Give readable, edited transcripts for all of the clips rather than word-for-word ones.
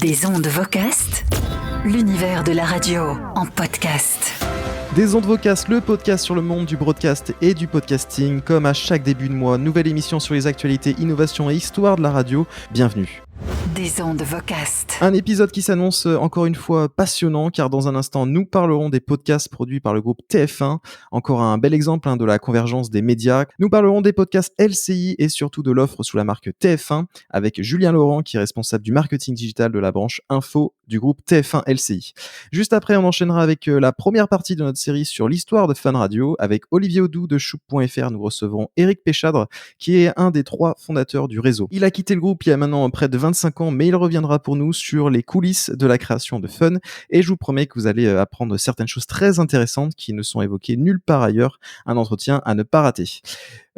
Des ondes Vocast, l'univers de la radio en podcast. Des ondes Vocast, le podcast sur le monde du broadcast et du podcasting. Comme à chaque début de mois, nouvelle émission sur les actualités, innovations et histoire de la radio. Bienvenue. Des ondes Vocast. Un épisode qui s'annonce encore une fois passionnant, car dans un instant, nous parlerons des podcasts produits par le groupe TF1. Encore un bel exemple de la convergence des médias. Nous parlerons des podcasts LCI et surtout de l'offre sous la marque TF1 avec Julien Laurent, qui est responsable du marketing digital de la branche info du groupe TF1 LCI. Juste après, on enchaînera avec la première partie de notre série sur l'histoire de Fun Radio. Avec Olivier Audou de Choup.fr, nous recevrons Eric Péchadre, qui est un des 3 fondateurs du réseau. Il a quitté le groupe il y a maintenant près de 25 ans, mais il reviendra pour nous sur les coulisses de la création de Fun, et je vous promets que vous allez apprendre certaines choses très intéressantes qui ne sont évoquées nulle part ailleurs. Un entretien à ne pas rater.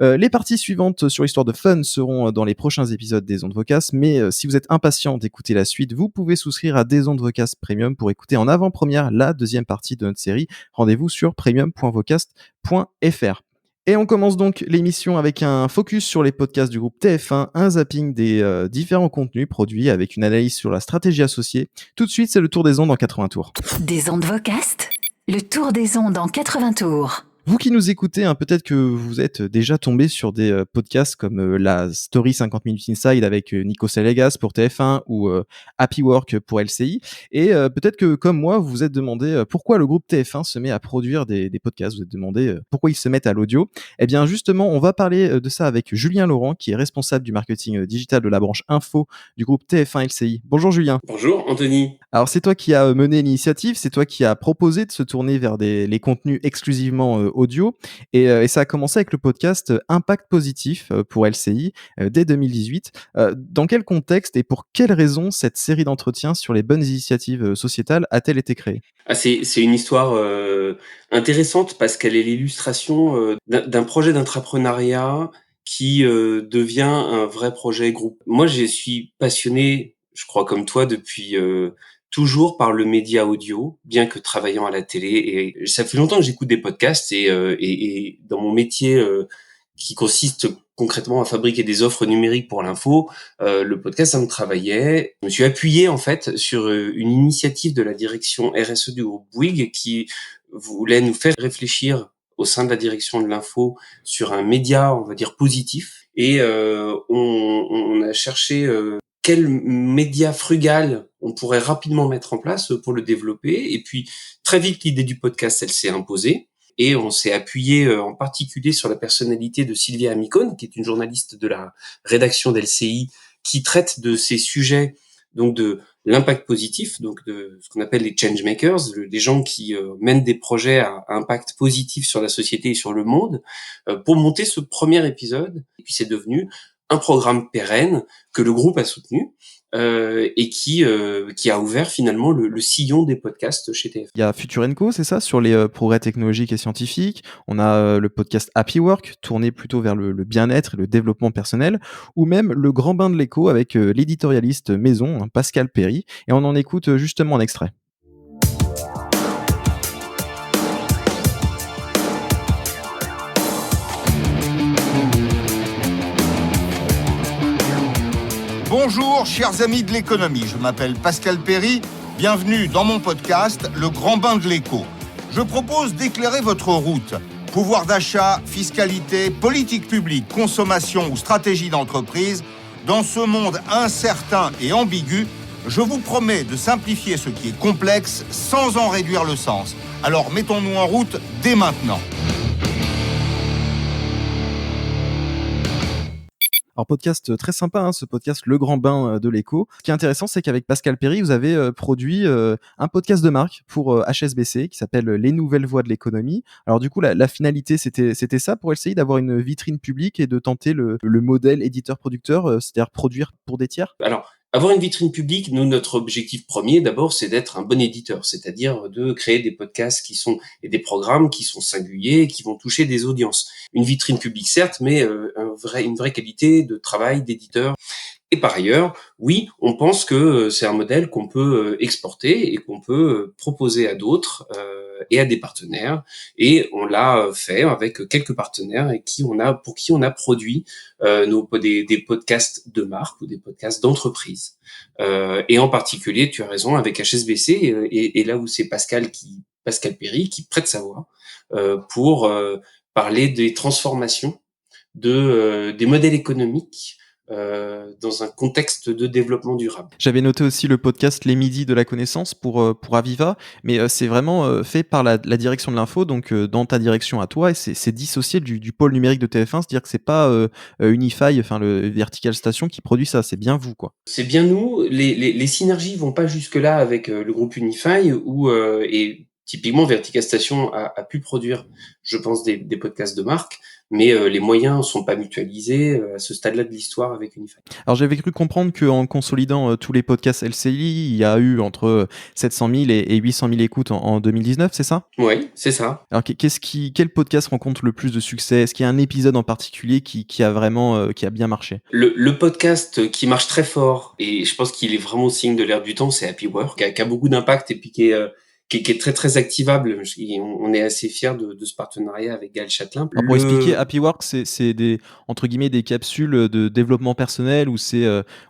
Les parties suivantes sur l'histoire de Fun seront dans les prochains épisodes des ondes Vocast, mais si vous êtes impatient d'écouter la suite, vous pouvez souscrire à des ondes Vocast Premium pour écouter en avant-première la deuxième partie de notre série. Rendez-vous sur premium.vocast.fr. Et on commence donc l'émission avec un focus sur les podcasts du groupe TF1, un zapping des différents contenus produits avec une analyse sur la stratégie associée. Tout de suite, c'est le tour des ondes en 80 tours. Des ondes Vocast, le tour des ondes en 80 tours. Vous qui nous écoutez, peut-être que vous êtes déjà tombé sur des podcasts comme la Story 50 minutes Inside avec Nico Salegas pour TF1 ou Happy Work pour LCI. Et peut-être que, comme moi, vous vous êtes demandé pourquoi le groupe TF1 se met à produire des podcasts. Vous vous êtes demandé pourquoi ils se mettent à l'audio. Eh bien, justement, on va parler de ça avec Julien Laurent, qui est responsable du marketing digital de la branche info du groupe TF1 LCI. Bonjour Julien. Bonjour Anthony. Alors, c'est toi qui as mené l'initiative, c'est toi qui as proposé de se tourner vers les contenus exclusivement audio, et ça a commencé avec le podcast Impact Positif pour LCI dès 2018. Dans quel contexte et pour quelles raisons cette série d'entretiens sur les bonnes initiatives sociétales a-t-elle été créée ? C'est une histoire intéressante parce qu'elle est l'illustration d'un projet d'intrapreneuriat qui devient un vrai projet groupe. Moi, je suis passionné, je crois comme toi, depuis toujours par le média audio, bien que travaillant à la télé. Et ça fait longtemps que j'écoute des podcasts et dans mon métier qui consiste concrètement à fabriquer des offres numériques pour l'info, le podcast, ça me travaillait. Je me suis appuyé en fait sur une initiative de la direction RSE du groupe Bouygues qui voulait nous faire réfléchir au sein de la direction de l'info sur un média, on va dire, positif. Et on a cherché quel média frugal on pourrait rapidement mettre en place pour le développer. Et puis, très vite, l'idée du podcast, elle s'est imposée. Et on s'est appuyé en particulier sur la personnalité de Sylvia Amicone, qui est une journaliste de la rédaction d'LCI, qui traite de ces sujets, donc de l'impact positif, donc de ce qu'on appelle les changemakers, des gens qui mènent des projets à impact positif sur la société et sur le monde, pour monter ce premier épisode. Et puis c'est devenu un programme pérenne que le groupe a soutenu. Et qui a ouvert finalement le sillon des podcasts chez TF1. Il y a Future & Co, c'est ça, sur les progrès technologiques et scientifiques. On a le podcast Happy Work, tourné plutôt vers le bien-être et le développement personnel, ou même le Grand Bain de l'écho avec l'éditorialiste maison, Pascal Perry. Et on en écoute justement un extrait. Bonjour, chers amis de l'économie. Je m'appelle Pascal Perry. Bienvenue dans mon podcast, Le Grand Bain de l'écho. Je propose d'éclairer votre route. Pouvoir d'achat, fiscalité, politique publique, consommation ou stratégie d'entreprise. Dans ce monde incertain et ambigu, je vous promets de simplifier ce qui est complexe sans en réduire le sens. Alors mettons-nous en route dès maintenant. Alors podcast très sympa, ce podcast Le Grand Bain de l'écho. Ce qui est intéressant, c'est qu'avec Pascal Perry, vous avez produit un podcast de marque pour HSBC qui s'appelle Les Nouvelles Voies de l'économie. Alors du coup, la finalité, c'était ça pour essayer d'avoir une vitrine publique et de tenter le modèle éditeur-producteur, c'est-à-dire produire pour des tiers. Alors, avoir une vitrine publique, nous, notre objectif premier, d'abord, c'est d'être un bon éditeur, c'est-à-dire de créer des podcasts et des programmes qui sont singuliers et qui vont toucher des audiences. Une vitrine publique, certes, mais une vraie qualité de travail d'éditeur. Et par ailleurs, oui, on pense que c'est un modèle qu'on peut exporter et qu'on peut proposer à d'autres et à des partenaires. Et on l'a fait avec quelques partenaires et pour qui on a produit des podcasts de marque ou des podcasts d'entreprise. Et en particulier, tu as raison, avec HSBC et là où c'est Pascal Perry qui prête sa voix pour parler des transformations des modèles économiques dans un contexte de développement durable. J'avais noté aussi le podcast Les Midis de la Connaissance pour Aviva, mais c'est vraiment fait par la direction de l'info, donc dans ta direction à toi, et c'est dissocié du pôle numérique de TF1, c'est-à-dire que c'est pas Unify, enfin le Vertical Station qui produit ça, c'est bien vous, quoi. C'est bien nous. Les synergies vont pas jusque-là avec le groupe Unify, et typiquement Vertical Station a pu produire, je pense, des podcasts de marque, mais les moyens sont pas mutualisés à ce stade-là de l'histoire avec Unify. Alors j'avais cru comprendre qu'en consolidant tous les podcasts LCI, il y a eu entre 700 000 et 800 000 écoutes en 2019, c'est ça ? Oui, c'est ça. Alors quel podcast rencontre le plus de succès ? Est-ce qu'il y a un épisode en particulier qui a vraiment qui a bien marché ? Le podcast qui marche très fort, et je pense qu'il est vraiment au signe de l'ère du temps, c'est Happy Work, qui a beaucoup d'impact et puis qui est très très activable. On est assez fiers de ce partenariat avec Gaël Châtelain. Alors pour expliquer, Happy Work, c'est des, entre guillemets, des capsules de développement personnel où c'est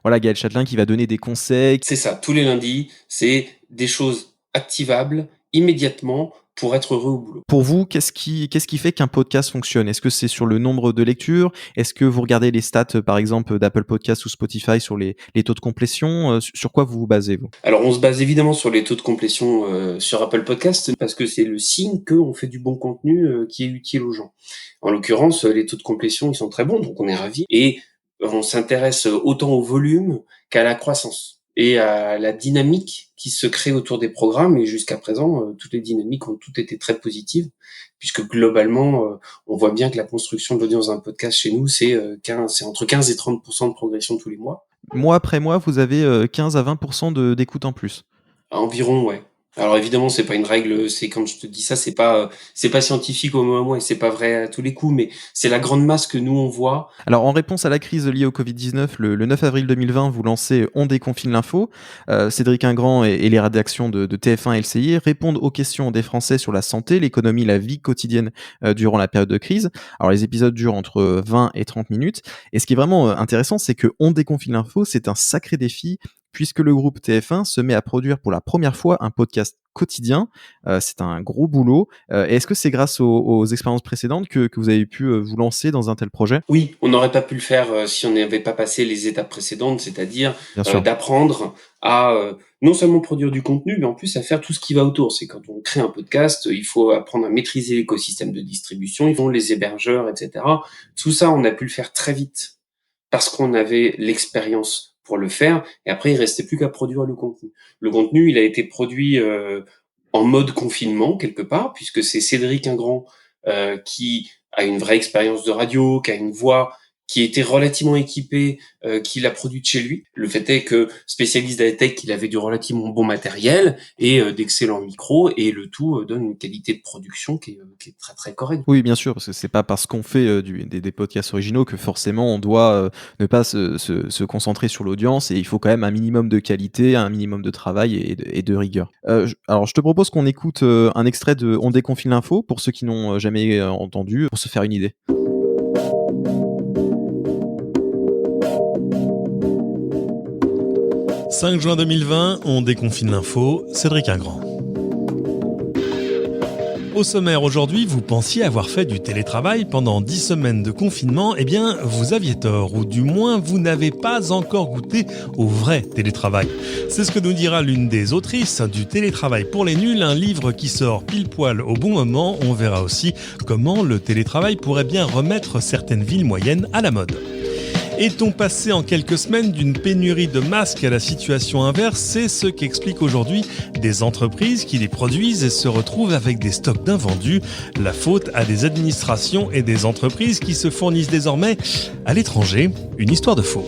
Gaël Châtelain qui va donner des conseils. C'est ça, tous les lundis, c'est des choses activables immédiatement pour être heureux au boulot. Pour vous, qu'est-ce qui fait qu'un podcast fonctionne ? Est-ce que c'est sur le nombre de lectures ? Est-ce que vous regardez les stats, par exemple, d'Apple Podcasts ou Spotify sur les taux de complétion ? Sur quoi vous vous basez, vous ? Alors, on se base évidemment sur les taux de complétion sur Apple Podcasts parce que c'est le signe qu'on fait du bon contenu qui est utile aux gens. En l'occurrence, les taux de complétion, ils sont très bons, donc on est ravis. Et on s'intéresse autant au volume qu'à la croissance et à la dynamique qui se crée autour des programmes. Et jusqu'à présent, toutes les dynamiques ont toutes été très positives, puisque globalement, on voit bien que la construction de l'audience d'un podcast chez nous, c'est entre 15 et 30% de progression tous les mois. Mois après mois, vous avez 15 à 20% d'écoute en plus. Environ, ouais. Alors évidemment, c'est pas une règle, c'est quand je te dis ça, c'est pas scientifique au moment et c'est pas vrai à tous les coups, mais c'est la grande masse que nous on voit. Alors en réponse à la crise liée au Covid-19, le 9 avril 2020, vous lancez On déconfine l'info. Cédric Ingrand et les rédactions de TF1 et LCI répondent aux questions des Français sur la santé, l'économie, la vie quotidienne durant la période de crise. Alors les épisodes durent entre 20 et 30 minutes. Et ce qui est vraiment intéressant, c'est que On déconfine l'info, c'est un sacré défi, puisque le groupe TF1 se met à produire pour la première fois un podcast quotidien. C'est un gros boulot. Est-ce que c'est grâce aux expériences précédentes que vous avez pu vous lancer dans un tel projet ? Oui, on n'aurait pas pu le faire si on n'avait pas passé les étapes précédentes, c'est-à-dire d'apprendre à non seulement produire du contenu, mais en plus à faire tout ce qui va autour. C'est quand on crée un podcast, il faut apprendre à maîtriser l'écosystème de distribution, ils font les hébergeurs, etc. Tout ça, on a pu le faire très vite parce qu'on avait l'expérience pour le faire, et après, il restait plus qu'à produire le contenu. Le contenu, il a été produit en mode confinement, quelque part, puisque c'est Cédric Ingrand qui a une vraie expérience de radio, qui a une voix qui était relativement équipée, qui l'a produite chez lui. Le fait est que, spécialiste de la tech, il avait du relativement bon matériel et d'excellents micros, et le tout donne une qualité de production qui est très très correcte. Oui, bien sûr, parce que c'est pas parce qu'on fait des podcasts originaux que forcément on doit ne pas se concentrer sur l'audience, et il faut quand même un minimum de qualité, un minimum de travail et de rigueur. Alors je te propose qu'on écoute un extrait de On déconfine l'info, pour ceux qui n'ont jamais entendu, pour se faire une idée. 5 juin 2020, on déconfine l'info, Cédric Ingrand. Au sommaire aujourd'hui, vous pensiez avoir fait du télétravail pendant 10 semaines de confinement, eh bien vous aviez tort, ou du moins vous n'avez pas encore goûté au vrai télétravail. C'est ce que nous dira l'une des autrices du Télétravail pour les nuls, un livre qui sort pile poil au bon moment. On verra aussi comment le télétravail pourrait bien remettre certaines villes moyennes à la mode. Est-on passé en quelques semaines d'une pénurie de masques à la situation inverse ? C'est ce qu'expliquent aujourd'hui des entreprises qui les produisent et se retrouvent avec des stocks d'invendus. La faute à des administrations et des entreprises qui se fournissent désormais à l'étranger. Une histoire de faux.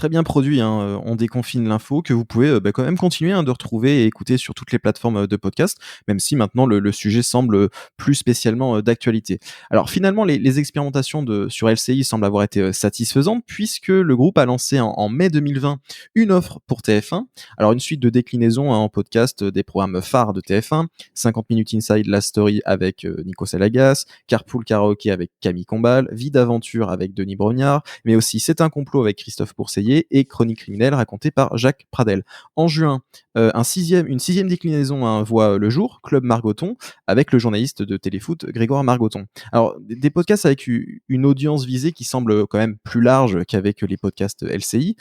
très bien produit, hein, On déconfine l'info, que vous pouvez quand même continuer de retrouver et écouter sur toutes les plateformes de podcast, même si maintenant le sujet semble plus spécialement d'actualité. Alors finalement, les expérimentations sur LCI semblent avoir été satisfaisantes, puisque le groupe a lancé en mai 2020 une offre pour TF1. Alors une suite de déclinaisons en podcast des programmes phares de TF1, 50 minutes inside la story avec Nico Salagas, Carpool Karaoke avec Camille Combal, Vie d'aventure avec Denis Brognard, mais aussi C'est un complot avec Christophe Pourseillet et Chronique criminelle racontée par Jacques Pradel. En juin, une sixième déclinaison voit le jour, Club Margoton, avec le journaliste de Téléfoot Grégoire Margoton. Alors, des podcasts avec une audience visée qui semble quand même plus large qu'avec les podcasts LCI.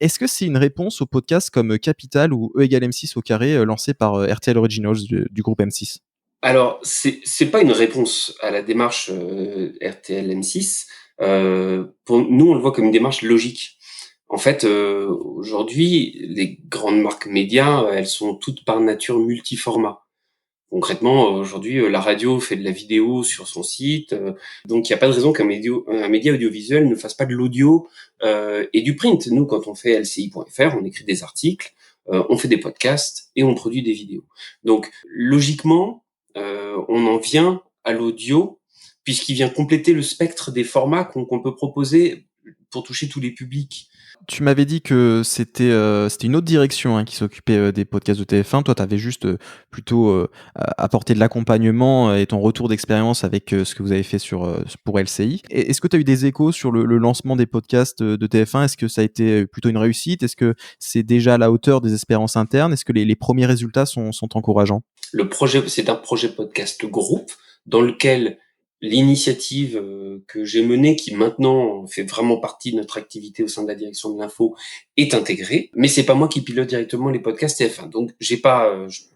Est-ce que c'est une réponse aux podcasts comme Capital ou E égale M6 au carré lancés par RTL Originals du groupe M6? Alors, c'est pas une réponse à la démarche RTL M6. Pour nous, on le voit comme une démarche logique. En fait, aujourd'hui, les grandes marques médias, elles sont toutes par nature multiformats. Concrètement, aujourd'hui, la radio fait de la vidéo sur son site, donc il n'y a pas de raison qu'un média audiovisuel ne fasse pas de l'audio et du print. Nous, quand on fait LCI.fr, on écrit des articles, on fait des podcasts et on produit des vidéos. Donc, logiquement, on en vient à l'audio, puisqu'il vient compléter le spectre des formats qu'on peut proposer pour toucher tous les publics. Tu m'avais dit que c'était une autre direction qui s'occupait des podcasts de TF1. Toi, tu avais juste plutôt apporté de l'accompagnement et ton retour d'expérience avec ce que vous avez fait pour LCI. Est-ce que tu as eu des échos sur le lancement des podcasts de TF1? Est-ce que ça a été plutôt une réussite? Est-ce que c'est déjà à la hauteur des espérances internes? Est-ce que les premiers résultats sont encourageants? Le projet, c'est un projet podcast groupe dans lequel l'initiative que j'ai menée, qui maintenant fait vraiment partie de notre activité au sein de la direction de l'info, est intégrée. Mais c'est pas moi qui pilote directement les podcasts TF1. Donc je peux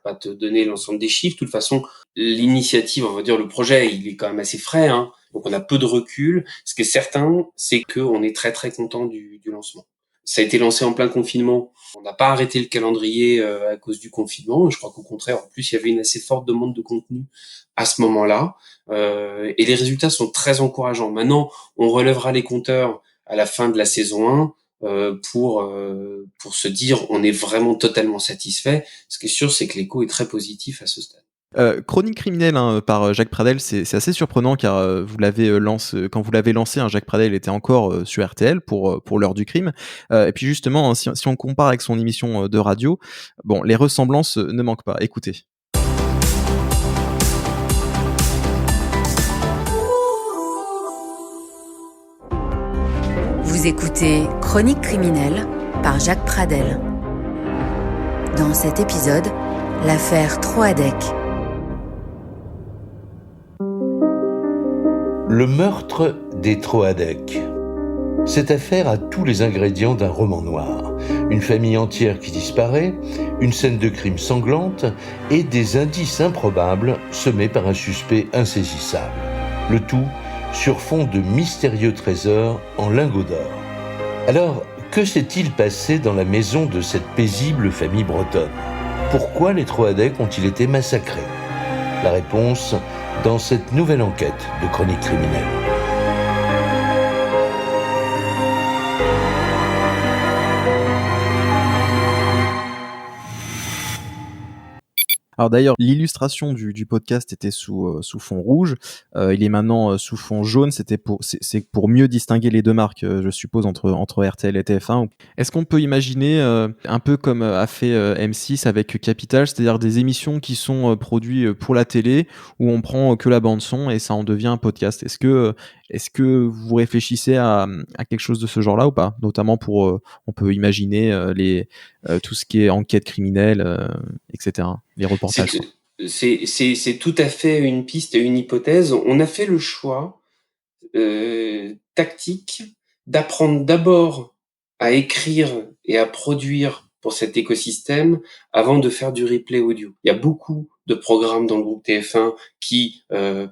pas te donner l'ensemble des chiffres. De toute façon, l'initiative, on va dire le projet, il est quand même assez frais. Donc on a peu de recul. Ce qui est certain, c'est qu'on est très très content du lancement. Ça a été lancé en plein confinement. On n'a pas arrêté le calendrier à cause du confinement. Je crois qu'au contraire, en plus, il y avait une assez forte demande de contenu à ce moment-là. Et les résultats sont très encourageants. Maintenant, on relèvera les compteurs à la fin de la saison 1 pour se dire on est vraiment totalement satisfait. Ce qui est sûr, c'est que l'écho est très positif à ce stade. Chronique criminelle par Jacques Pradel, c'est assez surprenant car quand vous l'avez lancé, Jacques Pradel était encore sur RTL pour l'heure du crime. Et puis justement, si on compare avec son émission de radio, bon, les ressemblances ne manquent pas. Écoutez. Vous écoutez Chronique criminelle par Jacques Pradel. Dans cet épisode, l'affaire Troadec. Le meurtre des Troadec. Cette affaire a tous les ingrédients d'un roman noir. Une famille entière qui disparaît, une scène de crime sanglante et des indices improbables semés par un suspect insaisissable. Le tout sur fond de mystérieux trésors en lingots d'or. Alors, que s'est-il passé dans la maison de cette paisible famille bretonne? Pourquoi les Troadec ont-ils été massacrés? La réponse dans cette nouvelle enquête de Chronique criminelle. Alors d'ailleurs, l'illustration du podcast était sous fond rouge. Il est maintenant sous fond jaune. C'est pour mieux distinguer les deux marques, je suppose, entre RTL et TF1. Est-ce qu'on peut imaginer un peu comme a fait M6 avec Capital, c'est-à-dire des émissions qui sont produites pour la télé où on prend que la bande son et ça en devient un podcast? Est-ce que vous réfléchissez à quelque chose de ce genre-là ou pas? Notamment on peut imaginer tout ce qui est enquête criminelle, etc. Les reportages. C'est tout à fait une piste et une hypothèse. On a fait le choix tactique d'apprendre d'abord à écrire et à produire pour cet écosystème avant de faire du replay audio. Il y a beaucoup de programmes dans le groupe TF1 qui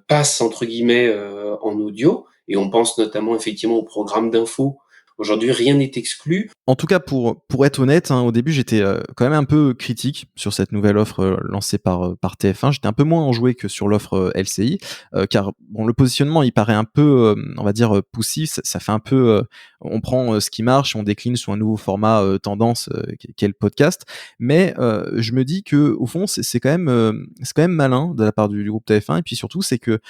passent entre guillemets en audio, et on pense notamment effectivement aux programmes d'info Aujourd'hui, rien n'est exclu. En tout cas, pour être honnête, au début, j'étais quand même un peu critique sur cette nouvelle offre lancée par TF1. J'étais un peu moins enjoué que sur l'offre LCI, car bon, le positionnement, il paraît un peu, on va dire, poussif. Ça fait un peu, on prend ce qui marche, on décline sur un nouveau format tendance qu'est le podcast. Mais je me dis que au fond, c'est quand même malin de la part du groupe TF1. Et puis surtout, c'est que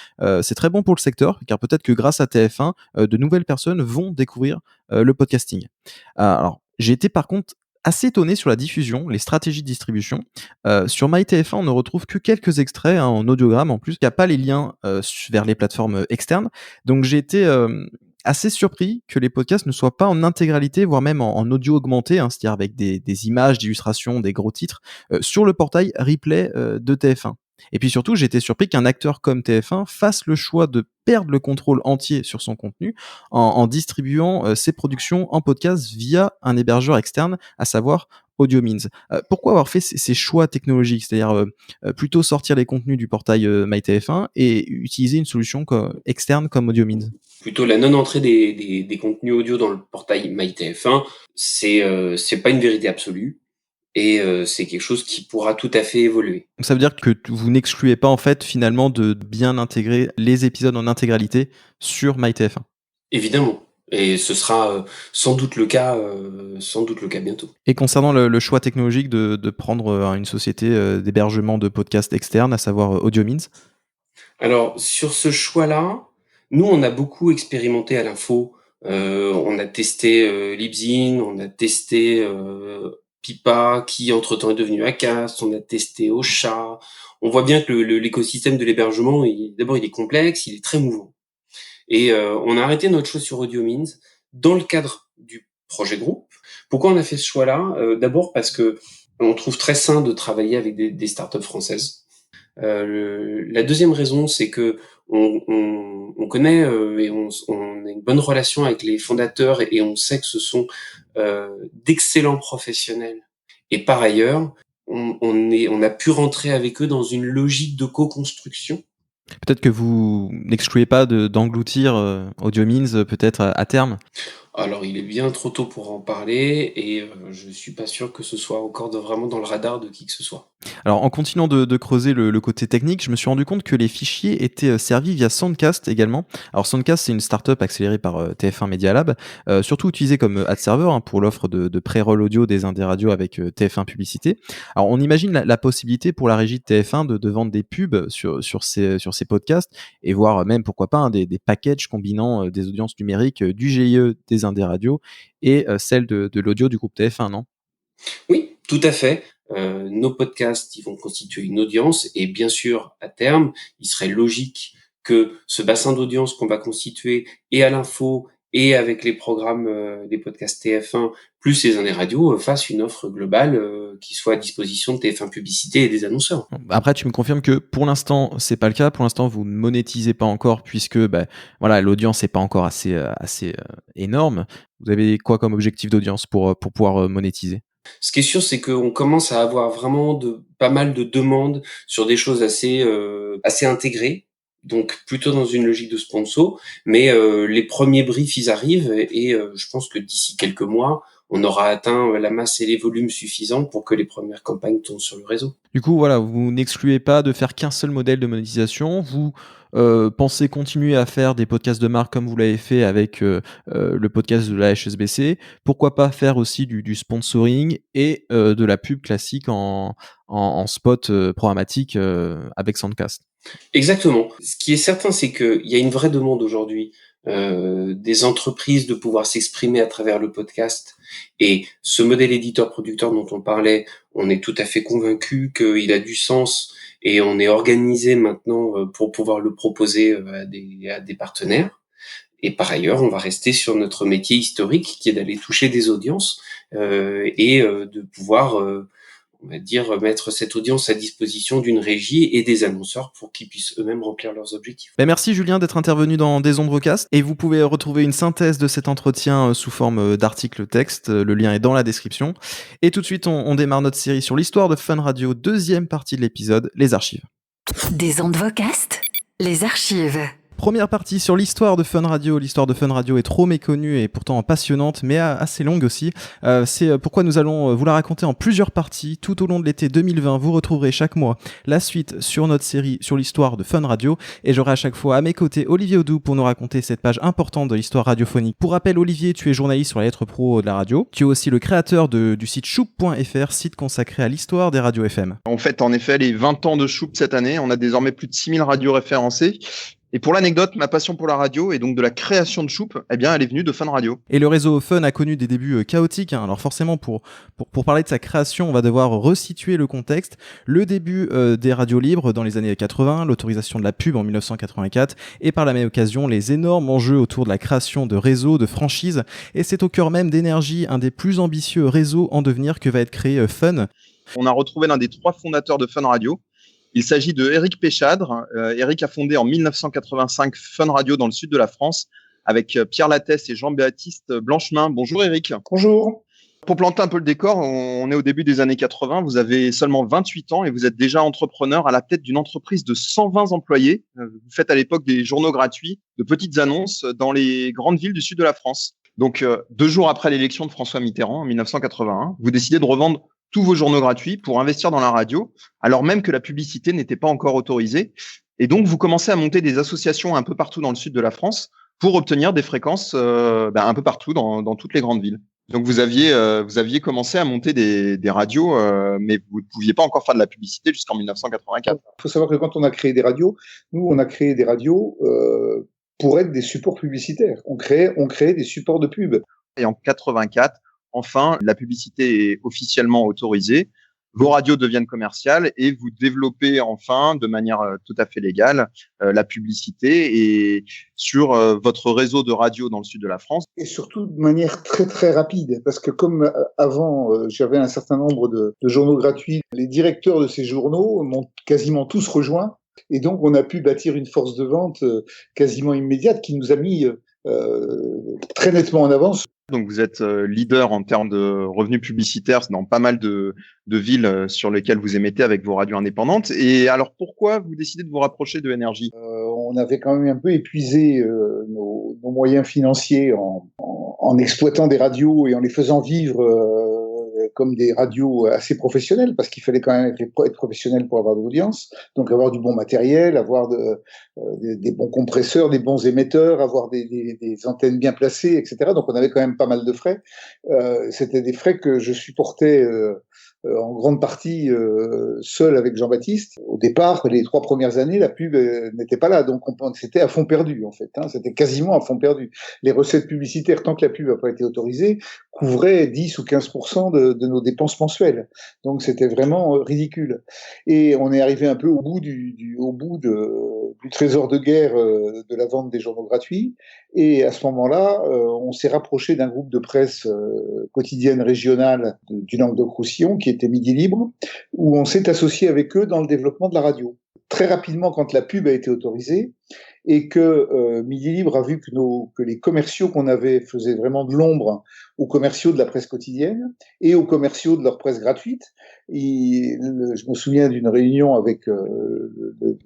c'est très bon pour le secteur, car peut-être que grâce à TF1, de nouvelles personnes vont découvrir le podcasting. Alors, j'ai été par contre assez étonné sur la diffusion, les stratégies de distribution. Sur MyTF1, on ne retrouve que quelques extraits en audiogramme en plus. Il n'y a pas les liens vers les plateformes externes. Donc j'ai été assez surpris que les podcasts ne soient pas en intégralité, voire même en audio augmenté, c'est-à-dire avec des images, d'illustrations, des gros titres, sur le portail replay de TF1. Et puis surtout, j'ai été surpris qu'un acteur comme TF1 fasse le choix de perdre le contrôle entier sur son contenu en distribuant ses productions en podcast via un hébergeur externe, à savoir AudioMeans. Pourquoi avoir fait ces choix technologiques, c'est-à-dire plutôt sortir les contenus du portail MyTF1 et utiliser une solution externe comme AudioMeans? Plutôt la non-entrée des contenus audio dans le portail MyTF1, c'est pas une vérité absolue. Et c'est quelque chose qui pourra tout à fait évoluer. Donc ça veut dire que vous n'excluez pas en fait finalement de bien intégrer les épisodes en intégralité sur MyTF1? Évidemment, et ce sera sans doute le cas bientôt. Et concernant le choix technologique de prendre une société d'hébergement de podcasts externe, à savoir AudioMeans? Alors sur ce choix-là, nous on a beaucoup expérimenté à l'info. On a testé Libsyn, on a testé Pipa, qui entre-temps est devenu Acast, on a testé Ocha. On voit bien que l'écosystème de l'hébergement, d'abord il est complexe, il est très mouvant. Et on a arrêté notre choix sur AudioMeans dans le cadre du projet groupe. Pourquoi on a fait ce choix-là? D'abord parce que on trouve très sain de travailler avec des startups françaises. La deuxième raison, c'est que on connaît et on a une bonne relation avec les fondateurs et on sait que ce sont d'excellents professionnels. Et par ailleurs, on a pu rentrer avec eux dans une logique de co-construction. Peut-être que vous n'excluez pas d'engloutir AudioMeans peut-être à terme? Alors, il est bien trop tôt pour en parler et je suis pas sûr que ce soit encore vraiment dans le radar de qui que ce soit. Alors, en continuant de creuser le côté technique, je me suis rendu compte que les fichiers étaient servis via Soundcast également. Alors, Soundcast, c'est une startup accélérée par TF1 Media Lab, surtout utilisée comme ad server pour l'offre de pré-roll audio des Indes radios avec TF1 Publicité. Alors, on imagine la possibilité pour la régie de TF1 de vendre des pubs sur ces podcasts et voire même, pourquoi pas, des packages combinant des audiences numériques du GIE des Indes radios et celle de l'audio du groupe TF1, non? Oui, tout à fait. Nos podcasts, ils vont constituer une audience et bien sûr, à terme, il serait logique que ce bassin d'audience qu'on va constituer et à l'info et avec les programmes des podcasts TF1 plus les Indes radios fasse une offre globale qui soit à disposition de TF1 Publicité et des annonceurs. Après, tu me confirmes que pour l'instant, c'est pas le cas. Pour l'instant, vous ne monétisez pas encore puisque voilà, l'audience n'est pas encore assez énorme. Vous avez quoi comme objectif d'audience pour pouvoir monétiser? Ce qui est sûr, c'est qu'on commence à avoir vraiment pas mal de demandes sur des choses assez intégrées, donc plutôt dans une logique de sponsor. Mais les premiers briefs, ils arrivent et je pense que d'ici quelques mois, on aura atteint la masse et les volumes suffisants pour que les premières campagnes tombent sur le réseau. Du coup, voilà, vous n'excluez pas de faire qu'un seul modèle de monétisation. Vous pensez continuer à faire des podcasts de marque comme vous l'avez fait avec le podcast de la HSBC. Pourquoi pas faire aussi du sponsoring et de la pub classique en spot programmatique avec Soundcast? Exactement. Ce qui est certain, c'est qu'il y a une vraie demande aujourd'hui des entreprises de pouvoir s'exprimer à travers le podcast. Et ce modèle éditeur-producteur dont on parlait, on est tout à fait convaincu qu'il a du sens et on est organisé maintenant pour pouvoir le proposer à des partenaires. Et par ailleurs, on va rester sur notre métier historique qui est d'aller toucher des audiences et de pouvoir on va dire, mettre cette audience à disposition d'une régie et des annonceurs pour qu'ils puissent eux-mêmes remplir leurs objectifs. Merci Julien d'être intervenu dans Des Ondes Vocast et vous pouvez retrouver une synthèse de cet entretien sous forme d'article texte. Le lien est dans la description. Et tout de suite, on démarre notre série sur l'histoire de Fun Radio, deuxième partie de l'épisode, les archives. Des Ondes Vocast, les archives. Première partie sur l'histoire de Fun Radio. L'histoire de Fun Radio est trop méconnue et pourtant passionnante, mais assez longue aussi. C'est pourquoi nous allons vous la raconter en plusieurs parties. Tout au long de l'été 2020, vous retrouverez chaque mois la suite sur notre série sur l'histoire de Fun Radio. Et j'aurai à chaque fois à mes côtés Olivier Audou pour nous raconter cette page importante de l'histoire radiophonique. Pour rappel, Olivier, tu es journaliste sur la lettre pro de la radio. Tu es aussi le créateur du site choup.fr, site consacré à l'histoire des radios FM. On fête en effet les 20 ans de Choup cette année. On a désormais plus de 6000 radios référencées. Et pour l'anecdote, ma passion pour la radio et donc de la création de Choup, eh bien, elle est venue de Fun Radio. Et le réseau Fun a connu des débuts chaotiques. Alors forcément, pour parler de sa création, on va devoir resituer le contexte. Le début des radios libres dans les années 80, l'autorisation de la pub en 1984, et par la même occasion, les énormes enjeux autour de la création de réseaux, de franchises. Et c'est au cœur même d'Énergie, un des plus ambitieux réseaux en devenir que va être créé Fun. On a retrouvé l'un des 3 fondateurs de Fun Radio. Il s'agit de Éric Péchadre. Éric a fondé en 1985 Fun Radio dans le sud de la France avec Pierre Lattès et Jean-Baptiste Blanchemin. Bonjour Éric. Bonjour. Pour planter un peu le décor, on est au début des années 80. Vous avez seulement 28 ans et vous êtes déjà entrepreneur à la tête d'une entreprise de 120 employés. Vous faites à l'époque des journaux gratuits, de petites annonces dans les grandes villes du sud de la France. Donc, 2 jours après l'élection de François Mitterrand en 1981, vous décidez de revendre tous vos journaux gratuits pour investir dans la radio, alors même que la publicité n'était pas encore autorisée. Et donc, vous commencez à monter des associations un peu partout dans le sud de la France pour obtenir des fréquences un peu partout dans toutes les grandes villes. Donc, vous aviez commencé à monter des radios, mais vous ne pouviez pas encore faire de la publicité jusqu'en 1984. Il faut savoir que quand on a créé des radios, nous, on a créé des radios pour être des supports publicitaires. On créait des supports de pub. Et en 84, enfin, la publicité est officiellement autorisée, vos radios deviennent commerciales et vous développez enfin, de manière tout à fait légale, la publicité et sur votre réseau de radios dans le sud de la France. Et surtout de manière très très rapide, parce que comme avant, j'avais un certain nombre de journaux gratuits, les directeurs de ces journaux m'ont quasiment tous rejoints. Et donc, on a pu bâtir une force de vente quasiment immédiate qui nous a mis très nettement en avance. Donc, vous êtes leader en termes de revenus publicitaires dans pas mal de villes sur lesquelles vous émettez avec vos radios indépendantes. Et alors, pourquoi vous décidez de vous rapprocher de Énergie ? On avait quand même un peu épuisé nos moyens financiers en exploitant des radios et en les faisant vivre comme des radios assez professionnelles, parce qu'il fallait quand même être professionnel pour avoir de l'audience, donc avoir du bon matériel, avoir des bons compresseurs, des bons émetteurs, avoir des antennes bien placées, etc. Donc on avait quand même pas mal de frais. C'était des frais que je supportais en grande partie seul avec Jean-Baptiste. Au départ, les 3 premières années, la pub n'était pas là, donc c'était à fond perdu en fait. C'était quasiment à fond perdu. Les recettes publicitaires, tant que la pub n'a pas été autorisée, couvraient 10 ou 15% de nos dépenses mensuelles. Donc c'était vraiment ridicule. Et on est arrivé un peu au bout du trésor de guerre de la vente des journaux gratuits. Et à ce moment-là, on s'est rapproché d'un groupe de presse quotidienne régionale du Languedoc-Roussillon qui était Midi Libre, où on s'est associé avec eux dans le développement de la radio. Très rapidement, quand la pub a été autorisée et que Midi Libre a vu que les commerciaux qu'on avait faisaient vraiment de l'ombre aux commerciaux de la presse quotidienne et aux commerciaux de leur presse gratuite, je me souviens d'une réunion avec le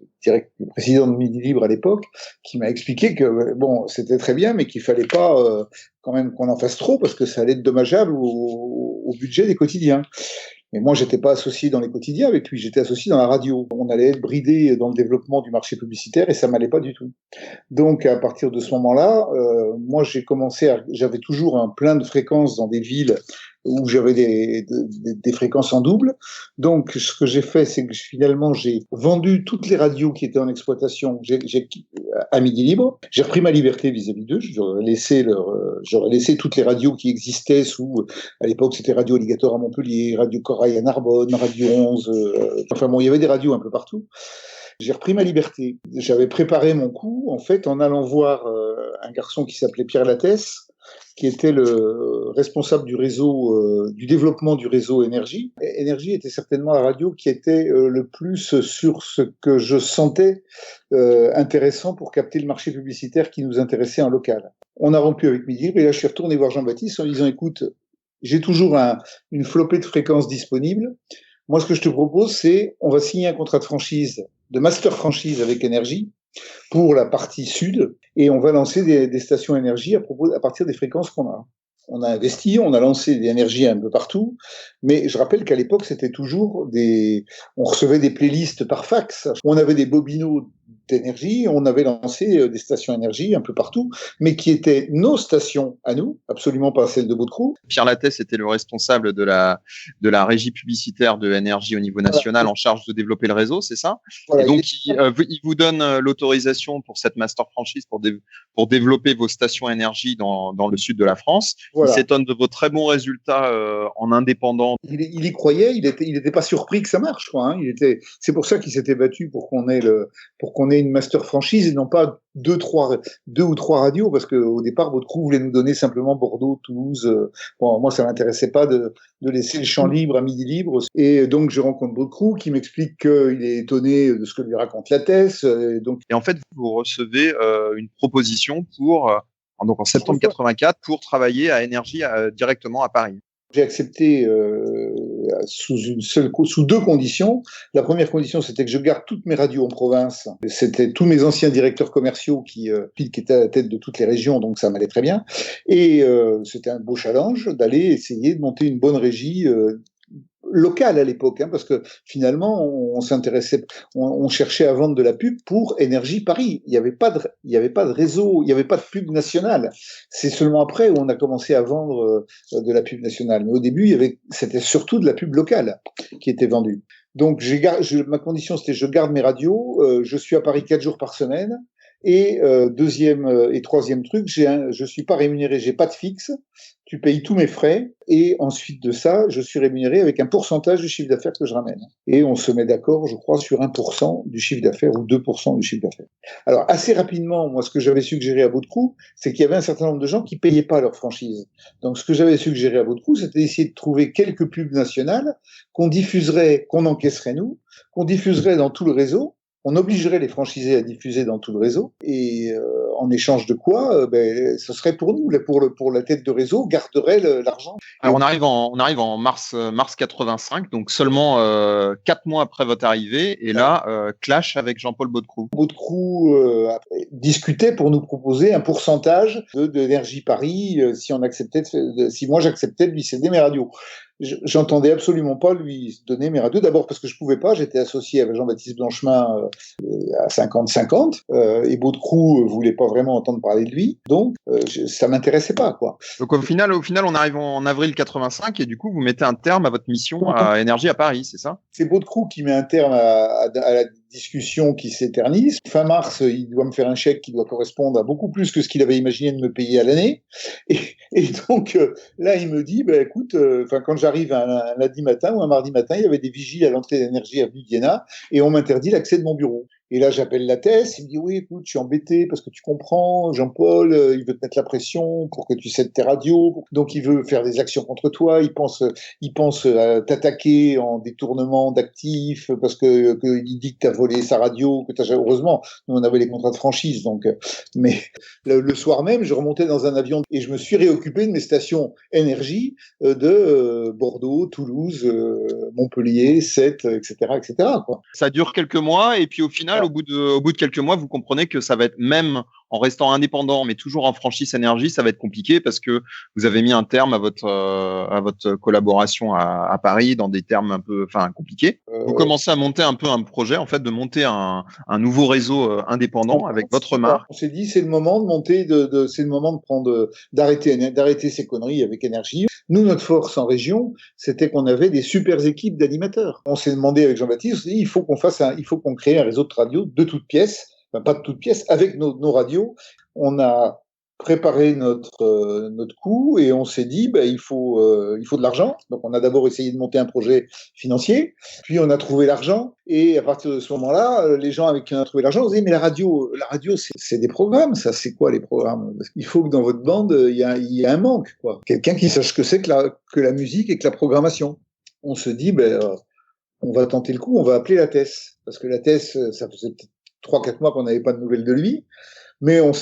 président de Midi Libre à l'époque qui m'a expliqué que bon, c'était très bien, mais qu'il fallait pas quand même qu'on en fasse trop parce que ça allait être dommageable au budget des quotidiens. Mais moi, j'étais pas associé dans les quotidiens avec lui, j'étais associé dans la radio. On allait être bridé dans le développement du marché publicitaire et ça m'allait pas du tout. Donc, à partir de ce moment-là, moi, j'avais toujours un plein de fréquences dans des villes où j'avais des fréquences en double. Donc, ce que j'ai fait, c'est que finalement, j'ai vendu toutes les radios qui étaient en exploitation à Midi Libre. J'ai repris ma liberté vis-à-vis d'eux. J'aurais laissé toutes les radios qui existaient à l'époque, c'était Radio Alligator à Montpellier, Radio Corail à Narbonne, Radio 11. Il y avait des radios un peu partout. J'ai repris ma liberté. J'avais préparé mon coup, en fait, en allant voir un garçon qui s'appelait Pierre Lattès, qui était le responsable du réseau, du développement du réseau Énergie. Énergie était certainement la radio qui était le plus sur ce que je sentais intéressant pour capter le marché publicitaire qui nous intéressait en local. On a rompu avec Midi Libre et là je suis retourné voir Jean-Baptiste en lui disant écoute, j'ai toujours une flopée de fréquences disponibles. Moi, ce que je te propose, c'est on va signer un contrat de franchise, de master franchise avec Énergie. pour la partie sud, et on va lancer des stations énergie à partir des fréquences qu'on a. On a investi, on a lancé des énergies un peu partout, mais je rappelle qu'à l'époque, c'était toujours on recevait des playlists par fax, on avait des bobineaux d'énergie, on avait lancé des stations énergie un peu partout, mais qui étaient nos stations à nous, absolument pas celles de Boutcrou. Pierre Lattès était le responsable de la régie publicitaire de Énergie au niveau national, en charge de développer le réseau, c'est ça? Voilà, et donc, il vous donne l'autorisation pour cette master franchise pour développer vos stations énergie dans le sud de la France. Voilà. Il s'étonne de vos très bons résultats en indépendant. Il y croyait, il était pas surpris que ça marche, quoi. Hein. C'est pour ça qu'il s'était battu pour qu'on ait une master franchise et non pas deux ou trois radios, parce qu'au départ, votre crew voulait nous donner simplement Bordeaux, Toulouse. Bon, moi, ça m'intéressait pas de laisser le champ libre à midi libre. Et donc, je rencontre votre crew qui m'explique qu'il est étonné de ce que lui raconte Lattès. Et en fait, vous recevez une proposition donc en septembre 84 pour travailler à Énergie directement à Paris. J'ai accepté sous deux conditions. La première condition, c'était que je garde toutes mes radios en province. C'était tous mes anciens directeurs commerciaux qui étaient à la tête de toutes les régions, donc ça m'allait très bien. Et c'était un beau challenge d'aller essayer de monter une bonne régie locale à l'époque, hein, parce que finalement on s'intéressait, on cherchait à vendre de la pub pour Énergie Paris. Il n'y avait pas de réseau, il n'y avait pas de pub nationale. C'est seulement après où on a commencé à vendre de la pub nationale. Mais au début, c'était surtout de la pub locale qui était vendue. Donc ma condition, c'était je garde mes radios, je suis à Paris 4 jours par semaine. Et deuxième et troisième truc, je suis pas rémunéré, j'ai pas de fixe. Tu payes tous mes frais et ensuite de ça, je suis rémunéré avec un pourcentage du chiffre d'affaires que je ramène. Et on se met d'accord, je crois, sur 1% du chiffre d'affaires ou 2% du chiffre d'affaires. Alors assez rapidement, moi, ce que j'avais suggéré à Boutcrou, c'est qu'il y avait un certain nombre de gens qui payaient pas leur franchise. Donc ce que j'avais suggéré à Boutcrou, c'était d'essayer de trouver quelques pubs nationales qu'on diffuserait, qu'on encaisserait nous, qu'on diffuserait dans tout le réseau. On obligerait les franchisés à diffuser dans tout le réseau et en échange de quoi, ce serait pour nous, pour la tête de réseau, garderait l'argent. Alors on arrive en mars 85, donc seulement 4 mois après votre arrivée, et là clash avec Jean-Paul Boutcrou. Boutcrou discutait pour nous proposer un pourcentage d'Énergie Paris si moi j'acceptais de lui céder mes radios. J'entendais absolument pas lui donner mes radios, d'abord parce que je pouvais pas, j'étais associé avec Jean-Baptiste Blanchemin à 50-50, et Boutcrou voulait pas vraiment entendre parler de lui, donc ça m'intéressait pas, quoi. Donc au final, on arrive en avril 85, et du coup vous mettez un terme à votre mission à Énergie à Paris, c'est ça? C'est Boutcrou qui met un terme à la discussion qui s'éternise. Fin mars, il doit me faire un chèque qui doit correspondre à beaucoup plus que ce qu'il avait imaginé de me payer à l'année. Et donc, là, il me dit, écoute, quand j'arrive un lundi matin ou un mardi matin, il y avait des vigiles à l'entrée d'Énergie avenue d'Iéna et on m'interdit l'accès de mon bureau. Et là, j'appelle Lattès, il me dit, oui, écoute, je suis embêté parce que tu comprends, Jean-Paul, il veut te mettre la pression pour que tu cèdes tes radios. Donc, il veut faire des actions contre toi. Il pense à t'attaquer en détournement d'actifs parce qu'il dit que t'as volé sa radio, heureusement, nous, on avait les contrats de franchise. Donc, mais le soir même, je remontais dans un avion et je me suis réoccupé de mes stations énergie de Bordeaux, Toulouse, Montpellier, Sète, etc., etc., quoi. Ça dure quelques mois et puis au final, au bout de quelques mois, vous comprenez que ça va être, même en restant indépendant, mais toujours en franchise énergie, ça va être compliqué parce que vous avez mis un terme à votre collaboration à Paris dans des termes un peu, compliqués. Vous commencez à monter un peu un projet, en fait, de monter un nouveau réseau indépendant avec votre marque. On s'est dit, c'est le moment de monter, c'est le moment d'arrêter ces conneries avec énergie. Nous, notre force en région, c'était qu'on avait des super équipes d'animateurs. On s'est demandé avec Jean-Baptiste, il faut qu'on crée un réseau de radio de toutes pièces. Enfin, pas de toutes pièces, avec nos radios. On a préparé notre coup et on s'est dit, il faut de l'argent. Donc, on a d'abord essayé de monter un projet financier, puis on a trouvé l'argent. Et à partir de ce moment-là, les gens avec qui on a trouvé l'argent, on se dit, mais la radio, c'est des programmes, ça, c'est quoi les programmes? Parce qu'il faut que dans votre bande, il y a un manque, quoi. Quelqu'un qui sache ce que c'est que la musique et que la programmation. On se dit, on va tenter le coup, on va appeler Lattès. Parce que Lattès, ça faisait peut-être 3-4 mois qu'on n'avait pas de nouvelles de lui, mais on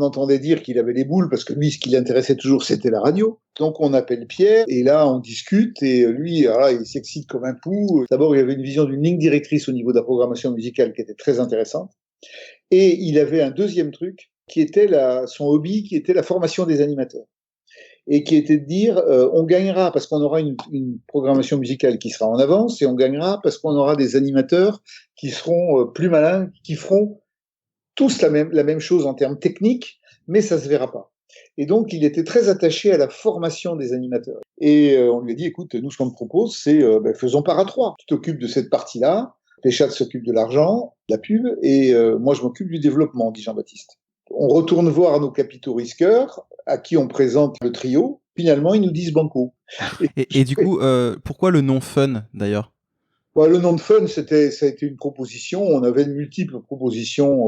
entendait dire qu'il avait les boules parce que lui, ce qui l'intéressait toujours, c'était la radio. Donc on appelle Pierre et là on discute et lui, alors là, il s'excite comme un pou. D'abord, il avait une vision d'une ligne directrice au niveau de la programmation musicale qui était très intéressante. Et il avait un deuxième truc qui était son hobby, qui était la formation des animateurs. Et qui était de dire, on gagnera parce qu'on aura une programmation musicale qui sera en avance, et on gagnera parce qu'on aura des animateurs qui seront plus malins, qui feront tous la même chose en termes techniques, mais ça se verra pas. Et donc, il était très attaché à la formation des animateurs. Et on lui a dit, écoute, nous, ce qu'on te propose, c'est faisons part à 3. Tu t'occupes de cette partie-là, Péchat s'occupe de l'argent, de la pub, et moi, je m'occupe du développement, dit Jean-Baptiste. On retourne voir nos capitaux risqueurs, à qui on présente le trio. Finalement, ils nous disent banco. Et du coup, pourquoi le nom Fun, d'ailleurs ? Le nom de Fun, ça a été une proposition. On avait de multiples propositions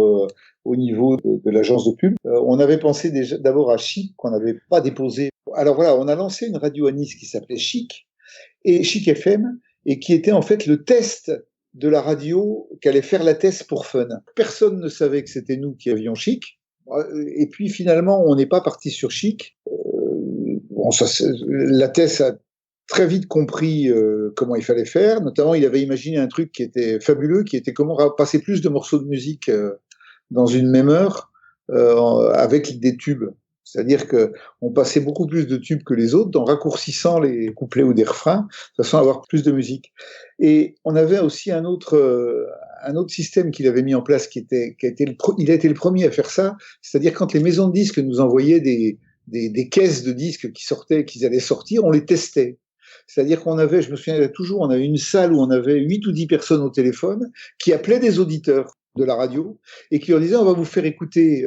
au niveau de l'agence de pub. On avait pensé d'abord à Chic, qu'on n'avait pas déposé. Alors voilà, on a lancé une radio à Nice qui s'appelait Chic, et Chic FM, et qui était en fait le test de la radio qu'allait faire la thèse pour Fun. Personne ne savait que c'était nous qui avions Chic. Et puis finalement, on n'est pas parti sur Chic. La thèse a très vite compris comment il fallait faire. Notamment, il avait imaginé un truc qui était fabuleux, qui était comment passer plus de morceaux de musique dans une même heure avec des tubes. C'est-à-dire que on passait beaucoup plus de tubes que les autres en raccourcissant les couplets ou des refrains, de façon à avoir plus de musique. Et on avait aussi un autre système qu'il avait mis en place il a été le premier à faire ça. C'est-à-dire quand les maisons de disques nous envoyaient des caisses de disques qu'ils allaient sortir, on les testait. C'est-à-dire qu'on avait, je me souviens toujours, on avait une salle où on avait 8 ou 10 personnes au téléphone qui appelaient des auditeurs de la radio et qui leur disaient on va vous faire écouter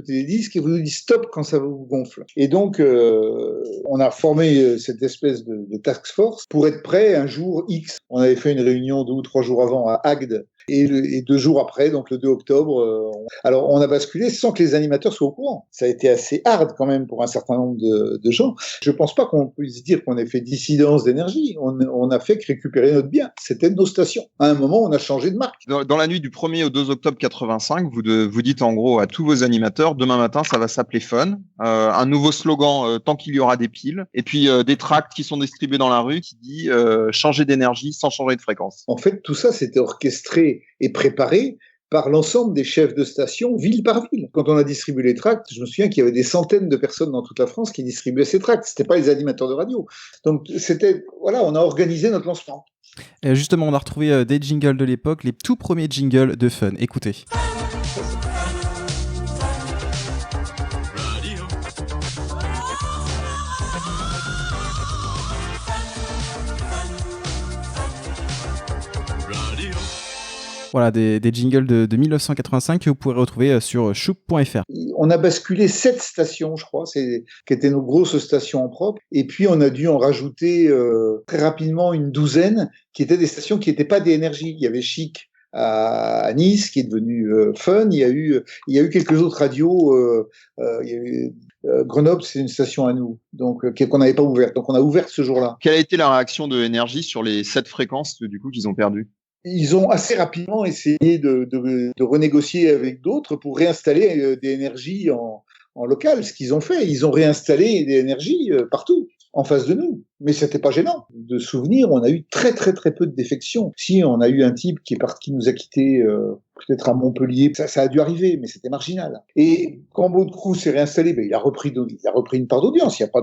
des disques et vous nous dites stop quand ça vous gonfle. Et donc on a formé cette espèce de task force pour être prêt un jour X. On avait fait une réunion 2 ou 3 jours avant à Agde et 2 jours après, donc le 2 octobre, alors on a basculé sans que les animateurs soient au courant. Ça a été assez hard quand même pour un certain nombre de gens. Je pense pas qu'on puisse dire qu'on ait fait dissidence d'énergie. On a fait que récupérer notre bien. C'était nos stations. À un moment, on a changé de marque. Dans la nuit du 1er au 2 octobre 85, vous dites en gros à tous vos animateurs, demain matin, ça va s'appeler Fun. Un nouveau slogan, tant qu'il y aura des piles. Et puis des tracts qui sont distribués dans la rue qui dit changer d'énergie sans changer de fréquence. En fait, tout ça, c'était orchestré et préparé par l'ensemble des chefs de station, ville par ville. Quand on a distribué les tracts, je me souviens qu'il y avait des centaines de personnes dans toute la France qui distribuaient ces tracts. C'était pas les animateurs de radio. Donc on a organisé notre lancement. Justement, on a retrouvé des jingles de l'époque, les tout premiers jingles de Fun. Écoutez. Voilà, des jingles de 1985 que vous pourrez retrouver sur choup.fr. On a basculé 7 stations, je crois, qui étaient nos grosses stations en propre. Et puis, on a dû en rajouter très rapidement une douzaine qui étaient des stations qui n'étaient pas des énergies. Il y avait Chic à Nice, qui est devenu Fun. Il y a eu quelques autres radios. Grenoble, c'est une station à nous, donc qu'on n'avait pas ouverte. Donc, on a ouvert ce jour-là. Quelle a été la réaction de Énergie sur les 7 fréquences du coup qu'ils ont perdues? Ils ont assez rapidement essayé de renégocier avec d'autres pour réinstaller des énergies en local. Ce qu'ils ont fait, ils ont réinstallé des énergies partout, en face de nous. Mais c'était pas gênant. De souvenir, on a eu très très très peu de défections. Si, on a eu un type qui nous a quittés peut-être à Montpellier. Ça a dû arriver, mais c'était marginal. Et quand Baudecroux s'est réinstallé, il a repris une part d'audience. Il n'y a pas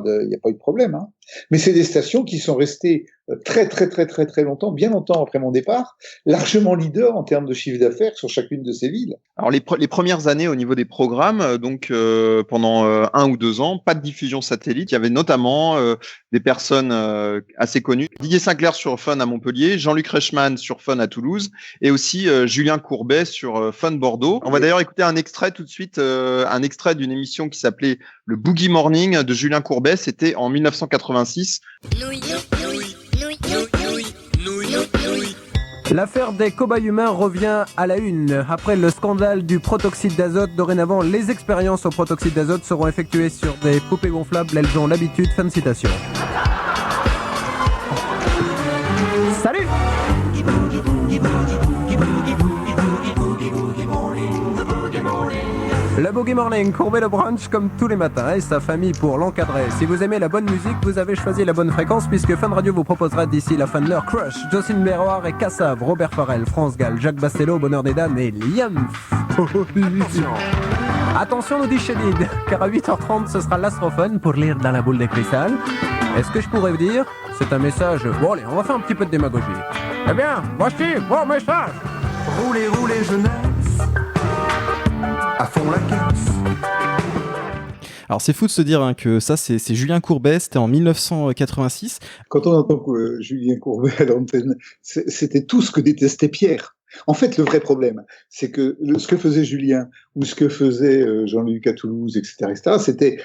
eu de problème. Hein. Mais c'est des stations qui sont restées très très très très très longtemps, bien longtemps après mon départ, largement leader en termes de chiffre d'affaires sur chacune de ces villes. Alors les premières années au niveau des programmes, pendant 1 ou 2 ans, pas de diffusion satellite. Il y avait notamment des personnes assez connues. Didier Sinclair sur Fun à Montpellier, Jean-Luc Reichmann sur Fun à Toulouse, et aussi Julien Courbet sur Fun Bordeaux. On va d'ailleurs écouter un extrait tout de suite, un extrait d'une émission qui s'appelait le Boogie Morning de Julien Courbet. C'était en 1986. L'affaire des cobayes humains revient à la une. Après le scandale du protoxyde d'azote, dorénavant, les expériences au protoxyde d'azote seront effectuées sur des poupées gonflables. Elles ont l'habitude. Fin de citation. Salut! Le Boogie Morning, Courbet le brunch comme tous les matins et sa famille pour l'encadrer. Si vous aimez la bonne musique, vous avez choisi la bonne fréquence puisque Fun Radio vous proposera d'ici la fin de l'heure Crush, Jocelyne Berroir et Kassav, Robert Farrell, France Gall, Jacques Bastello, Bonheur des Dames et Liam. Position. Attention, nous dit Chédid, car à 8h30, ce sera l'astrophone pour lire dans la boule de cristal. Est-ce que je pourrais vous dire, c'est un message... Bon allez, on va faire un petit peu de démagogie. Eh bien, voici mon message. Roulez, roulez, jeunesse. À fond la caisse. Alors c'est fou de se dire que ça c'est Julien Courbet, c'était en 1986. Quand on entend que Julien Courbet à l'antenne, c'était tout ce que détestait Pierre. En fait, le vrai problème, c'est que ce que faisait Julien ou ce que faisait Jean-Luc à Toulouse, etc., c'était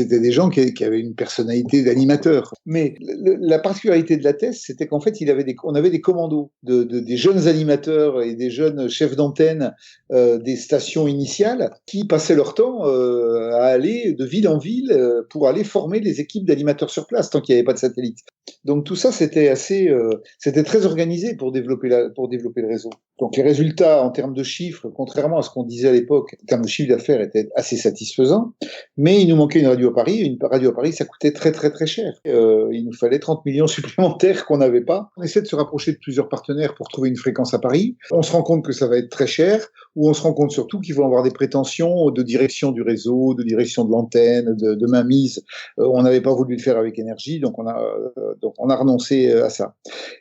des gens qui avaient une personnalité d'animateur. Mais la particularité de la thèse, c'était qu'en fait, on avait des commandos des jeunes animateurs et des jeunes chefs d'antenne des stations initiales qui passaient leur temps à aller de ville en ville pour aller former des équipes d'animateurs sur place tant qu'il n'y avait pas de satellite. Donc tout ça, c'était très organisé pour développer le réseau. Donc les résultats en termes de chiffres, contrairement à ce qu'on disait à l'époque, en termes de chiffre d'affaires, étaient assez satisfaisants. Mais il nous manquait une radio à Paris. Une radio à Paris, ça coûtait très très très cher. Il nous fallait 30 millions supplémentaires qu'on n'avait pas. On essaie de se rapprocher de plusieurs partenaires pour trouver une fréquence à Paris. On se rend compte que ça va être très cher, ou on se rend compte surtout qu'ils vont avoir des prétentions de direction du réseau, de direction de l'antenne, de mainmise. On n'avait pas voulu le faire avec énergie, donc on a renoncé à ça.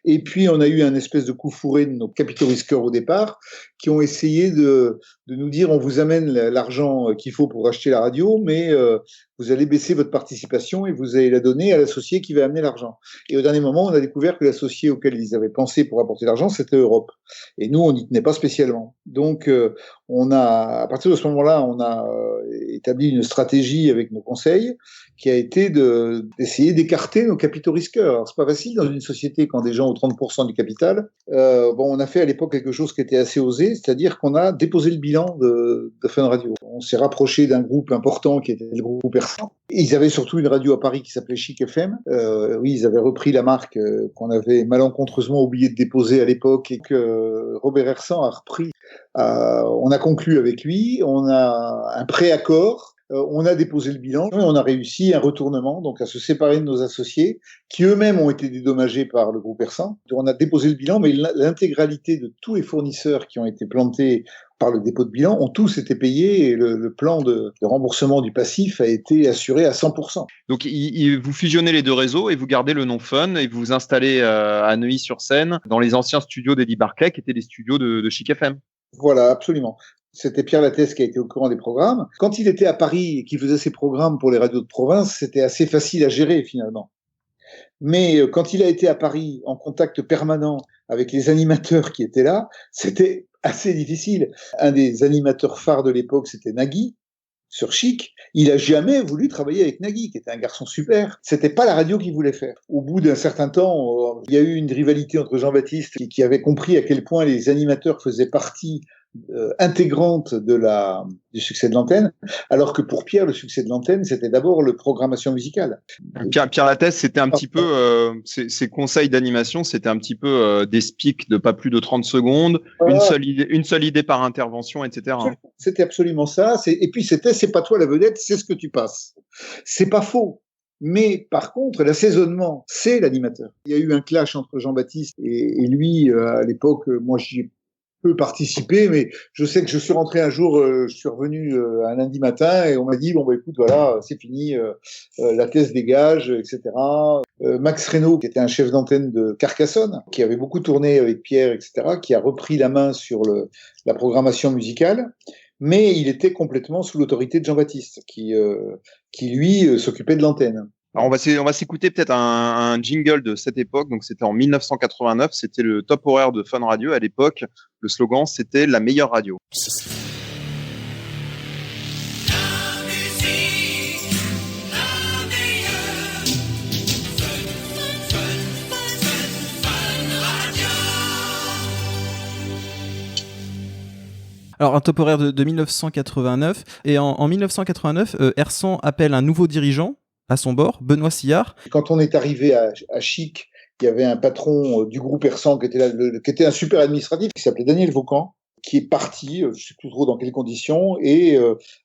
Et puis on a eu un espèce de coup fourré de nos capitaux risqueurs au départ, qui ont essayé de nous dire on vous amène l'argent qu'il faut pour acheter la radio, mais vous allez baisser votre participation et vous allez la donner à l'associé qui va amener l'argent. Et au dernier moment, on a découvert que l'associé auquel ils avaient pensé pour apporter l'argent, c'était Europe. Et nous, on n'y tenait pas spécialement. Donc, à partir de ce moment-là, on a établi une stratégie avec nos conseils qui a été d'essayer d'écarter nos capitaux risqueurs. Alors, c'est pas facile dans une société quand des gens ont 30% du capital. On a fait à l'époque quelque chose qui était assez osé, c'est-à-dire qu'on a déposé le bilan de Fun Radio. On s'est rapproché d'un groupe important qui était le groupe Hersan. Ils avaient surtout une radio à Paris qui s'appelait Chic FM. Oui, ils avaient repris la marque qu'on avait malencontreusement oublié de déposer à l'époque et que Robert Hersan a repris. On a conclu avec lui, on a un préaccord. On a déposé le bilan et on a réussi un retournement, donc à se séparer de nos associés qui eux-mêmes ont été dédommagés par le groupe Hersan. On a déposé le bilan, mais l'intégralité de tous les fournisseurs qui ont été plantés par le dépôt de bilan ont tous été payés et le plan de remboursement du passif a été assuré à 100%. Donc vous fusionnez les deux réseaux et vous gardez le nom Fun et vous vous installez à Neuilly-sur-Seine dans les anciens studios d'Eddie Barclay qui étaient les studios de Chic FM. Voilà, absolument. C'était Pierre Lattès qui a été au courant des programmes. Quand il était à Paris et qu'il faisait ses programmes pour les radios de province, c'était assez facile à gérer finalement. Mais quand il a été à Paris en contact permanent avec les animateurs qui étaient là, c'était assez difficile. Un des animateurs phares de l'époque, c'était Nagui, sur Chic. Il a jamais voulu travailler avec Nagui, qui était un garçon super. C'était pas la radio qu'il voulait faire. Au bout d'un certain temps, il y a eu une rivalité entre Jean-Baptiste, qui avait compris à quel point les animateurs faisaient partie intégrante du succès de l'antenne, alors que pour Pierre, le succès de l'antenne, c'était d'abord le programmation musicale. Pierre Lattès, c'était un petit peu ses conseils d'animation, c'était un petit peu des speaks de pas plus de 30 secondes, une seule idée par intervention, etc. C'était absolument ça. Et puis c'est pas toi la vedette, c'est ce que tu passes. C'est pas faux. Mais par contre, l'assaisonnement, c'est l'animateur. Il y a eu un clash entre Jean-Baptiste et lui à l'époque. Moi, j'y ai peu participé, mais je sais que je suis rentré un jour, je suis revenu un lundi matin et on m'a dit écoute, voilà, c'est fini, la thèse dégage, etc. Max Reynaud, qui était un chef d'antenne de Carcassonne, qui avait beaucoup tourné avec Pierre, etc., qui a repris la main sur la programmation musicale, mais il était complètement sous l'autorité de Jean-Baptiste, qui lui s'occupait de l'antenne. Alors on va s'écouter peut-être un jingle de cette époque. Donc c'était en 1989, c'était le top horaire de Fun Radio à l'époque. Le slogan c'était la meilleure radio. Alors un top horaire de 1989 et en 1989, Hersan appelle un nouveau dirigeant à son bord, Benoît Sillard. Quand on est arrivé à Chic, il y avait un patron du groupe Hersan qui était là, qui était un super administratif, qui s'appelait Daniel Vaucan, qui est parti, je ne sais plus trop dans quelles conditions, et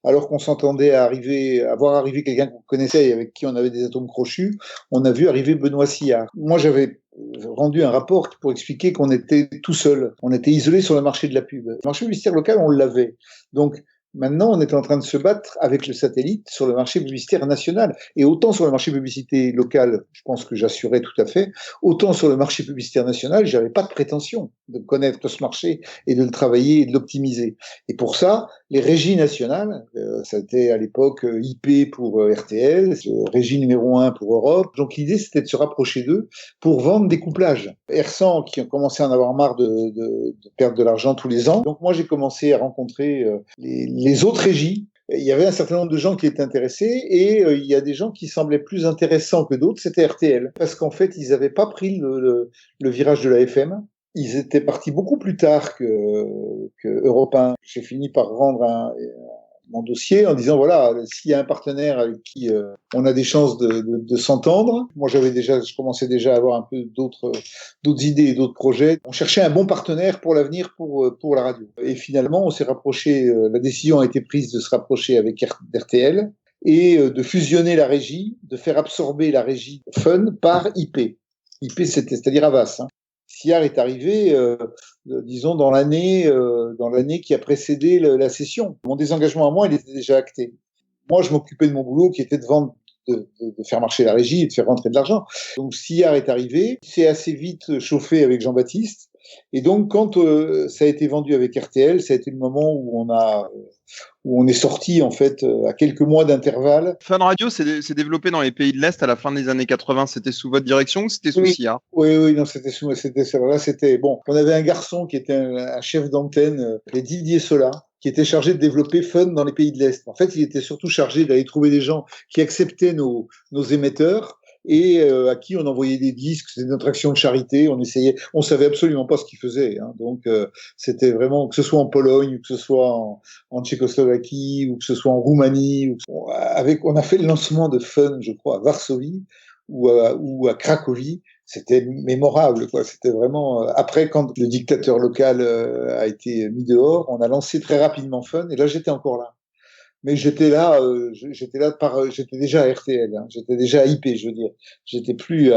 alors qu'on s'entendait avoir arrivé quelqu'un qu'on connaissait et avec qui on avait des atomes crochus, on a vu arriver Benoît Sillard. Moi, j'avais rendu un rapport pour expliquer qu'on était tout seul. On était isolé sur le marché de la pub. Le marché publicitaire local, on l'avait. Donc, maintenant, on est en train de se battre avec le satellite sur le marché publicitaire national. Et autant sur le marché publicité local, je pense que j'assurais tout à fait, autant sur le marché publicitaire national, j'avais pas de prétention de connaître ce marché et de le travailler et de l'optimiser. Et pour ça, les régies nationales, ça a été à l'époque IP pour RTL, régie numéro 1 pour Europe. Donc l'idée, c'était de se rapprocher d'eux pour vendre des couplages. R100, qui ont commencé à en avoir marre de perdre de l'argent tous les ans. Donc moi, j'ai commencé à rencontrer les autres régies. Il y avait un certain nombre de gens qui étaient intéressés et il y a des gens qui semblaient plus intéressants que d'autres, c'était RTL. Parce qu'en fait, ils n'avaient pas pris le virage de la FM. Ils étaient partis beaucoup plus tard que Europe 1. J'ai fini par rendre mon dossier en disant voilà, s'il y a un partenaire avec qui on a des chances de s'entendre. Moi, je commençais déjà à avoir un peu d'autres idées et d'autres projets. On cherchait un bon partenaire pour l'avenir pour la radio. Et finalement, on s'est rapproché. La décision a été prise de se rapprocher avec RTL et de fusionner la régie, de faire absorber la régie Fun par IP. IP, c'est-à-dire Havas. Sillard est arrivé, disons, dans l'année qui a précédé la session. Mon désengagement à moi, il était déjà acté. Moi, je m'occupais de mon boulot qui était de vendre, de faire marcher la régie et de faire rentrer de l'argent. Donc, Sillard est arrivé, il s'est assez vite chauffé avec Jean-Baptiste. Et donc, quand ça a été vendu avec RTL, ça a été le moment où on est sorti, en fait, à quelques mois d'intervalle. Fun Radio s'est développé dans les pays de l'Est à la fin des années 80. C'était sous votre direction ou c'était sous Sillard ? Oui, non, c'était bon. On avait un garçon qui était un chef d'antenne, Didier Sola, qui était chargé de développer Fun dans les pays de l'Est. En fait, il était surtout chargé d'aller trouver des gens qui acceptaient nos émetteurs et à qui on envoyait des disques. C'était notre action de charité. On savait absolument pas ce qu'ils faisaient. Hein. Donc, c'était vraiment, que ce soit en Pologne, ou que ce soit en Tchécoslovaquie, ou que ce soit en Roumanie. On a fait le lancement de Fun, je crois, à Varsovie ou à Cracovie. C'était mémorable, quoi. C'était vraiment. Après, quand le dictateur local a été mis dehors, on a lancé très rapidement Fun. Et là, j'étais encore là. Mais j'étais déjà à RTL, hein. J'étais déjà à IP, je veux dire. J'étais plus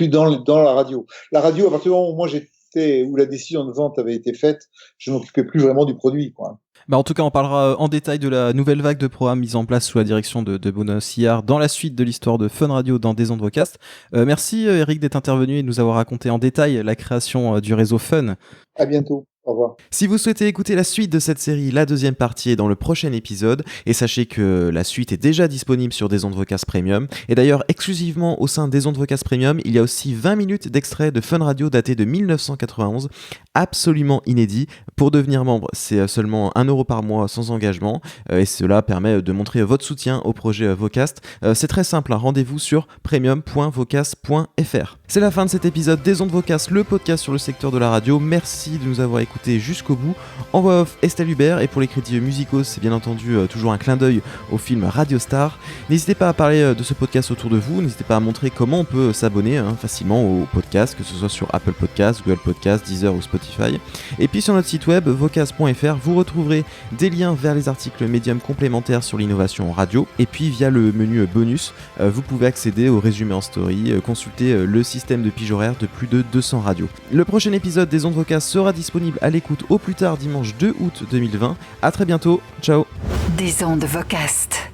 dans la radio. La radio, à partir du moment où la décision de vente avait été faite, je m'occupais plus vraiment du produit, quoi. En tout cas, on parlera en détail de la nouvelle vague de programmes mise en place sous la direction de Benoît Sillard dans la suite de l'histoire de Fun Radio dans Des Andrecast. Merci Eric d'être intervenu et de nous avoir raconté en détail la création du réseau Fun. À bientôt. Au revoir. Si vous souhaitez écouter la suite de cette série, la deuxième partie est dans le prochain épisode. Et sachez que la suite est déjà disponible sur Des Andrecast Premium. Et d'ailleurs, exclusivement au sein des Andrecast Premium, il y a aussi 20 minutes d'extrait de Fun Radio daté de 1991. Absolument inédit. Pour devenir membre, c'est seulement 1 € par mois sans engagement. Et cela permet de montrer votre soutien au projet Vocast. C'est très simple, hein. Rendez-vous sur premium.vocast.fr. C'est la fin de cet épisode des Ondes Vocast, le podcast sur le secteur de la radio. Merci de nous avoir écoutés jusqu'au bout. En voix off, Estelle Hubert, et pour les critiques musicaux, c'est bien entendu toujours un clin d'œil au film Radio Star. N'hésitez pas à parler de ce podcast autour de vous, n'hésitez pas à montrer comment on peut s'abonner facilement au podcast, que ce soit sur Apple Podcasts, Google Podcasts, Deezer ou Spotify. Et puis sur notre site web, vocast.fr, vous retrouverez des liens vers les articles médiums complémentaires sur l'innovation en radio. Et puis via le menu bonus, vous pouvez accéder au résumé en story, consulter le système de pige horaire de plus de 200 radios. Le prochain épisode des Ondes Vocast sera disponible à l'écoute au plus tard dimanche 2 août 2020. À très bientôt, ciao. Des Ondes Vocast.